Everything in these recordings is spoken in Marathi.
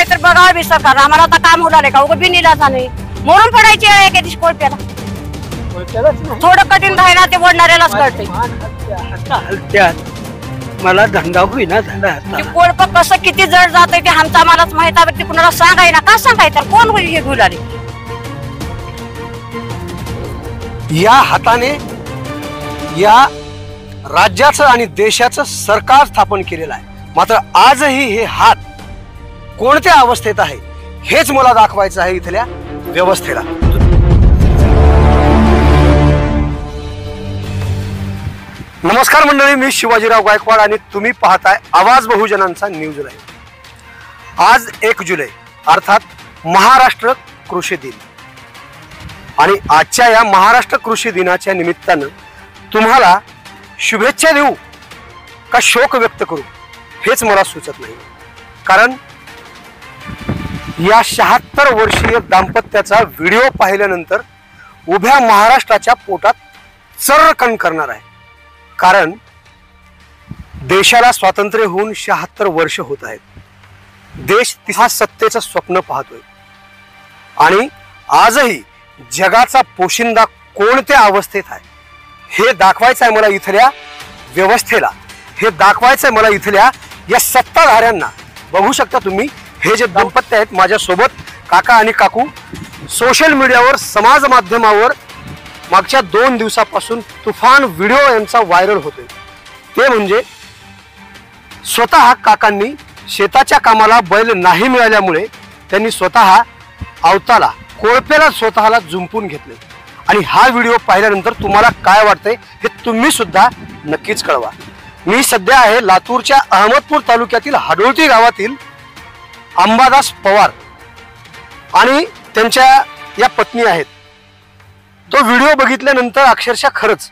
काहीतरी बघावं बी सरकार. आम्हाला आता काम उडाले का उगं बिनीलाचा नाही मरून पडायची आहे एका दिवशी कोळप्याला. थोडं कठीण राहिना ते ओढणाऱ्यालाच कळतंय. मला धंदा होईना झाला. कोळप कसं किती जड जात ते आमचा आम्हालाच माहित आहे. ते कुणाला सांगाय ना का सांगायचं कोण हे घेऊन आले. या हाताने या राज्याचं आणि देशाचं सरकार स्थापन केलेलं आहे. मात्र आजही हे हात कोणत्या अवस्थेत आहे हेच मला दाखवायचं आहे इथल्या व्यवस्थेला. नमस्कार मंडळी, मी शिवाजीराव गायकवाड आणि तुम्ही पाहताय आवाज बहुजनांचा न्यूज लाईव्ह. आज 1 जुलै अर्थात महाराष्ट्र कृषी दिन आणि आजच्या या महाराष्ट्र कृषी दिनाच्या निमित्तानं तुम्हाला शुभेच्छा देऊ का शोक व्यक्त करू हेच मला सुचत नाही. कारण या 76 वर्षीय दाम्पत्याचा व्हिडिओ पाहिल्यानंतर उभ्या महाराष्ट्राच्या पोटात चर्रकण करणार आहे. कारण देशाला स्वातंत्र्य होऊन 76 वर्ष होत आहेत. देश तिहा सत्तेचं स्वप्न पाहतोय आणि आजही जगाचा पोशिंदा कोणत्या अवस्थेत आहे हे दाखवायचं आहे मला इथल्या व्यवस्थेला. हे दाखवायचं आहे मला इथल्या या सत्ताधाऱ्यांना. बघू शकता तुम्ही हे जे दाम्पत्य आहेत माझ्या सोबत काका आणि काकू सोशल मीडियावर समाज माध्यमावर मागच्या 2 दिवसापासून तुफान व्हिडिओ यांचा व्हायरल होतोय. ते म्हणजे स्वतः काकांनी शेताच्या कामाला बैल नाही मिळाल्यामुळे त्यांनी स्वतः अवताला कोळपेला स्वतःला जुंपून घेतले. आणि हा व्हिडिओ पाहिल्यानंतर तुम्हाला काय वाटतंय हे तुम्ही सुद्धा नक्कीच कळवा. मी सध्या आहे लातूरच्या अहमदपूर तालुक्यातील हाडोळती गावातील अंबादास पवार आणि त्यांच्या या पत्नी आहेत. तो व्हिडिओ बघितल्यानंतर अक्षरशः खरंच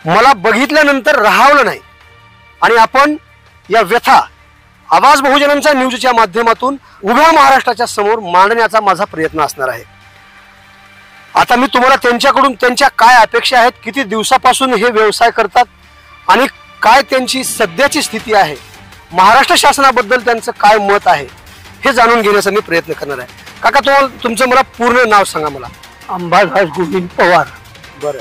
मला बघितल्यानंतर राहावलं नाही. आणि आपण या व्यथा आवाज बहुजनांच्या न्यूजच्या माध्यमातून उभ्या महाराष्ट्राच्या समोर मांडण्याचा माझा प्रयत्न असणार आहे. आता मी तुम्हाला त्यांच्याकडून त्यांच्या काय अपेक्षा आहेत, किती दिवसापासून हे व्यवसाय करतात आणि काय त्यांची सध्याची स्थिती आहे, महाराष्ट्र शासनाबद्दल त्यांचं काय मत आहे हे जाणून घेण्याचा मी प्रयत्न करणार आहे. काका तुमचं मला पूर्ण नाव सांगा. मला अंबादास गोविंद पवार. बरं,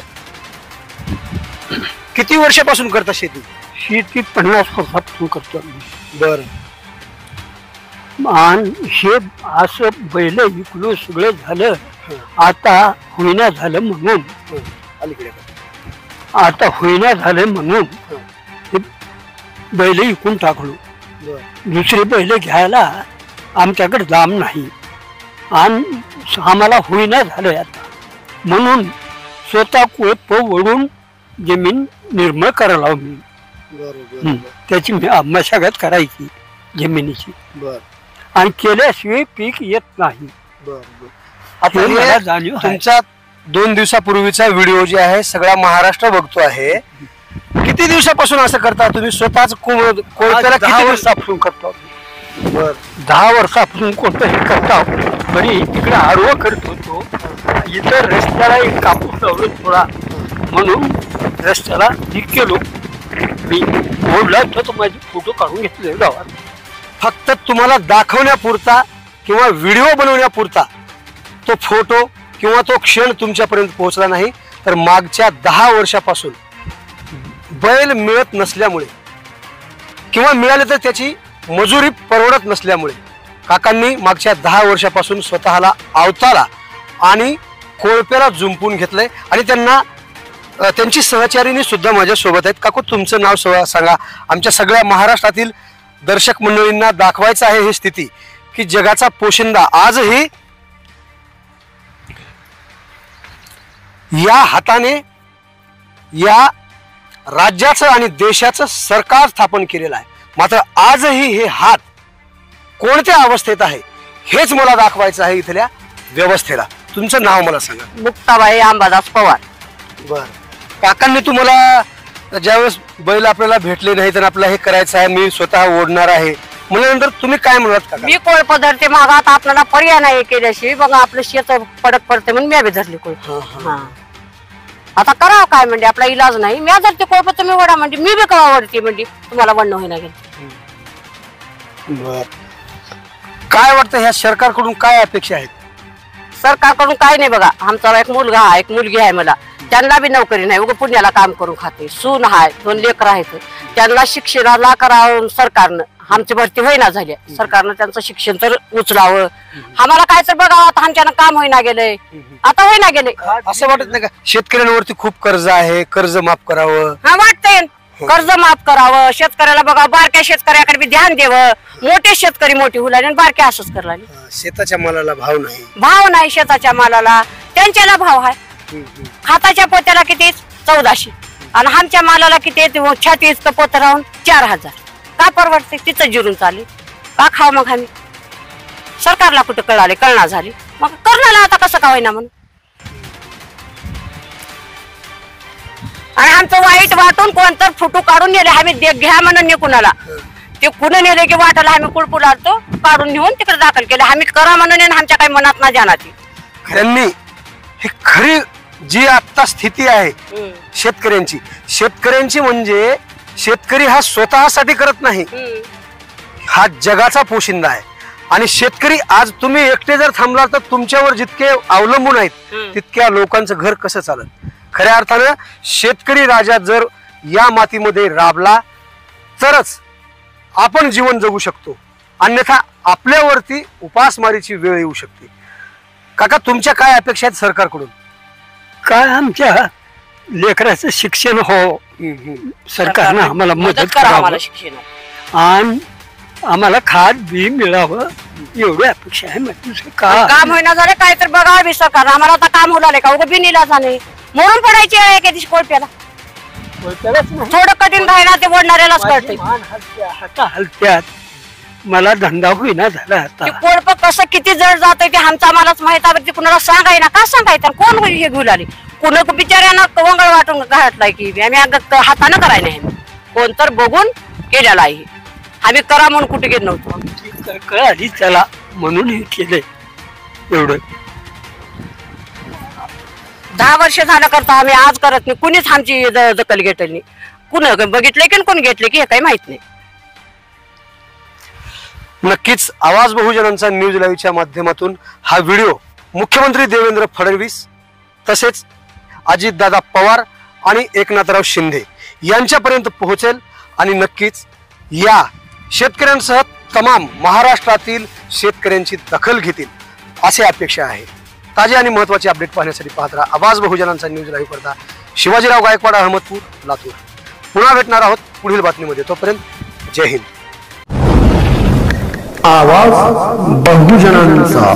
किती वर्षापासून करता शेती? शेती 50 वर्षापासून करतो. बरं. आणि हे असं बैल विकलो सगळं झालं. आता होईना झालं म्हणून अलीकडे आता होईना झालं म्हणून ते बैल विकून टाकलो. दुसरे बैल घ्यायला आमच्याकडे दाम नाही आणि आम्हाला होईना झालं आता म्हणून स्वतः कोळप ओढून जमीन निर्मळ करायला हवी मी. त्याची मशागत करायची जमिनीची. आणि केल्याशिवाय पीक येत नाही. आता तुमचा 2 दिवसापूर्वीचा व्हिडिओ जे आहे सगळा महाराष्ट्र बघतो आहे. किती दिवसापासून असं करता तुम्ही स्वतःच कोळप्याला? 10 वर्षापासून करतो. 10 वर्षापासून कोणतं हे करता. बरी तिकडे आडवं करत होतो. इतर रस्त्याला एक कापूस लावलो थोडा म्हणून रस्त्याला केलो. मी बोर्डला तर माझे फोटो काढून घेतले गावात. फक्त तुम्हाला दाखवण्यापुरता किंवा व्हिडिओ बनवण्यापुरता तो फोटो किंवा तो क्षण तुमच्यापर्यंत पोहोचला नाही. तर मागच्या 10 वर्षापासून बैल मिळत नसल्यामुळे किंवा मिळाले तर त्याची मजुरी परवडत नसल्यामुळे काकांनी मागच्या 10 वर्षापासून स्वतःला अवताला आणि कोळप्याला जुंपून घेतलंय. आणि त्यांना त्यांची सहचारिणी सुद्धा माझ्या सोबत आहेत. काकू तुमचं नाव सांगा. आमच्या सगळ्या महाराष्ट्रातील दर्शक मंडळींना दाखवायचं आहे ही स्थिती की जगाचा पोशिंदा आजही या हाताने या राज्याचं आणि देशाचं सरकार स्थापन केलेलं आहे. मात्र आजही हे हात कोणत्या अवस्थेत आहे हेच मला दाखवायचं आहे इथल्या व्यवस्थेला. तुमचं नाव मला सांगा. मुक्ताबाई अंबादास पवार. बर. काकांनी तुम्हाला ज्यावेळेस बैल आपल्याला भेटले नाही तर आपल्याला हे करायचं आहे, मी स्वतः ओढणार आहे म्हणल्यानंतर तुम्ही काय म्हणलात काका? मी कोळप धरते मागात आपल्याला पर्याय नाही केल्याशिवाय बघा आपलं शेत पडक पडते म्हणून मी धरले कोळप. आता करावं काय म्हणजे आपला इलाज नाही. मी धरते कोळप तुम्ही ओढा म्हणजे मी बी कवा ओढते म्हणजे तुम्हाला वडणं होईना गेलं. काय वाटतं ह्या सरकारकडून काय अपेक्षा आहेत? सरकारकडून काय नाही बघा. आमचा एक मुलगा आहे, एक मुलगी आहे मला, त्यांना बी नोकरी नाही, उगा पुण्याला काम करून खाते. सून आहे, 2 लेकर आहेत, त्यांना शिक्षणाला करावं सरकारनं. आमची भरती होईना झाली, सरकारनं त्यांचं शिक्षण तर उचलावं. आम्हाला काय तर बघावं, आता आमच्यानं काम होईना गेलंय, आता होईना गेले. असं वाटत नाही का शेतकऱ्यांवरती खूप कर्ज आहे, कर्ज माफ करावं? हा वाटतंय, कर्ज माफ करावं, शेतकऱ्याला बघा, बारक्या शेतकऱ्याकडे बी ध्यान द्यावं. मोठे शेतकरी मोठी होऊ लागले, बारक्या असंच करायला लागले. शेताच्या मालाला भाव नाही, भाव नाही शेताच्या मालाला, त्यांच्याला भाव आहे. खाताच्या पोत्याला किती 1400 आणि आमच्या मालाला किती 36 पोत राहून 4000. का परवडते? तिथं जिरून चालेल का खाव मग आम्ही? सरकारला कुठं कळणार झाली, मग करणार आता कसं का होईना म्हणून. आणि आमचं वाईट वाटून कोणतर फोटो काढून नेले, आम्ही घ्या म्हणून नाही कुणाला. ते कुणा नेले की वाटायला आम्ही कुळपू लागतो, काढून नेऊन तिकडे दाखल केले. आम्ही करा म्हणून आमच्या काही मनात ना जाणार. खऱ्यांनी ही खरी जी आता स्थिती आहे शेतकऱ्यांची म्हणजे शेतकरी हा स्वतःसाठी करत नाही, हा जगाचा पोशिंदा आहे. आणि शेतकरी आज तुम्ही एकटे जर थांबला तर तुमच्यावर जितके अवलंबून आहेत तितक्या लोकांचं घर कसं चालत. खऱ्या अर्थानं शेतकरी राजा जर या मातीमध्ये राबला तरच आपण जीवन जगू शकतो, अन्यथा आपल्यावरती उपासमारीची वेळ येऊ शकते. काका, तुमच्या काय अपेक्षा आहेत सरकारकडून? काय आमच्या लेकराचं शिक्षण हो, सरकारनं आम्हाला मदत करावं आणि आम्हाला खाद बी मिळावं एवढी अपेक्षा आहे. म्हणजे काम होईना झाले काय तर बघा बी सरकार. आम्हाला आता काम होणार का? उगा बिनीला जाणे म्हणून पडायची आहे एका दिवशी कोळप्याला. थोडं कठीण राहिना ते ओढणाऱ्यालाच कळते. हलत्यात मला धंदा होईना झाला आता. कोळप कसं किती जड जात ते आमचं आम्हालाच माहित आहे. कुणाला सांगाय ना, का सांगायचं? कोण हे घेऊन आले? कुण बिचाऱ्यांना वंगळ वाटून घातलाय की आम्ही हातानं करायला नाही, कोण तर बघून केलेला आहे. आम्ही करा म्हणून कुठे गेलो नव्हतो. कळाली चला म्हणून हे केलंय एवढं. 10 वर्ष झालं करतो आम्ही, आज करत नाही. कुणीच आमची दखल घेतली नाही. कुण बघितले की कोण घेतले की हे काही माहित नाही. नक्कीच आवाज बहुजनांचा न्यूज लाईव्हच्या माध्यमातून हा व्हिडिओ मुख्यमंत्री देवेंद्र फडणवीस तसेच अजितदादा पवार आणि एकनाथराव शिंदे यांच्यापर्यंत पोहोचेल आणि नक्कीच या शेतकऱ्यांसह तमाम महाराष्ट्रातील शेतकऱ्यांची दखल घेतील अशी अपेक्षा आहे. ताजे आणि महत्त्वाचे अपडेट पाहण्यासाठी पाहत राहा आवाज बहुजनांचा न्यूज लाईव्ह करता. शिवाजीराव गायकवाड, अहमदपूर, लातूर. पुन्हा भेटणार आहोत पुढील बातमीमध्ये. तोपर्यंत जय हिंद. आवाज बहुजनांचा.